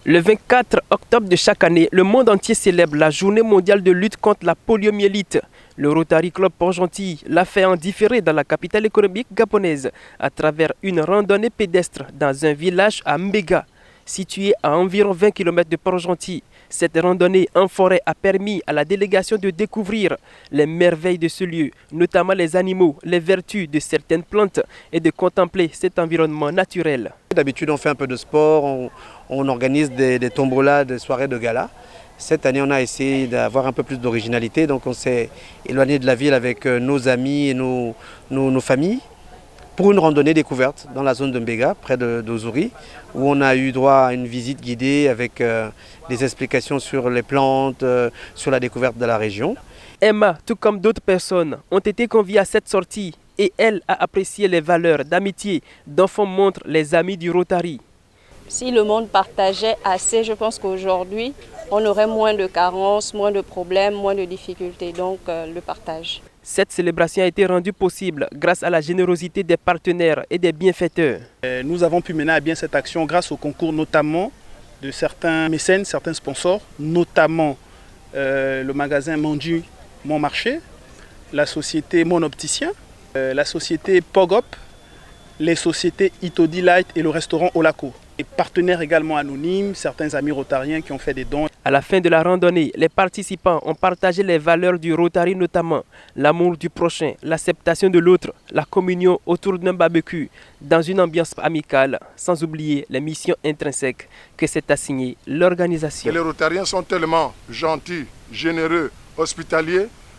Le 24 octobre de chaque année, le monde entier célèbre la journée mondiale de lutte contre la poliomyélite. Le Rotary Club Port-Gentil l'a fait en différé dans la capitale économique gabonaise à travers une randonnée pédestre dans un village à Mbega, situé à environ 20 km de Port-Gentil. Cette randonnée en forêt a permis à la délégation de découvrir les merveilles de ce lieu, notamment les animaux, les vertus de certaines plantes et de contempler cet environnement naturel. D'habitude, on fait un peu de sport, on organise des tombolas, des soirées de gala. Cette année, on a essayé d'avoir un peu plus d'originalité, donc on s'est éloigné de la ville avec nos amis et nos familles pour une randonnée découverte dans la zone de Mbega, près d'Ozuri, où on a eu droit à une visite guidée avec des explications sur les plantes, sur la découverte de la région. Emma, tout comme d'autres personnes, ont été conviées à cette sortie et elle a apprécié les valeurs d'amitié dont font montre les amis du Rotary. Si le monde partageait assez, je pense qu'aujourd'hui, on aurait moins de carences, moins de problèmes, moins de difficultés, donc le partage. Cette célébration a été rendue possible grâce à la générosité des partenaires et des bienfaiteurs. Nous avons pu mener à bien cette action grâce au concours notamment de certains mécènes, certains sponsors, notamment le magasin Mandu Mon Marché, la société Mon Opticien, la société Pogop, les sociétés Itodi Light et le restaurant Olaco. Et partenaires également anonymes, certains amis rotariens qui ont fait des dons. À la fin de la randonnée, les participants ont partagé les valeurs du Rotary, notamment l'amour du prochain, l'acceptation de l'autre, la communion autour d'un barbecue, dans une ambiance amicale, sans oublier les missions intrinsèques que s'est assignée l'organisation. Les Rotariens sont tellement gentils, généreux, hospitaliers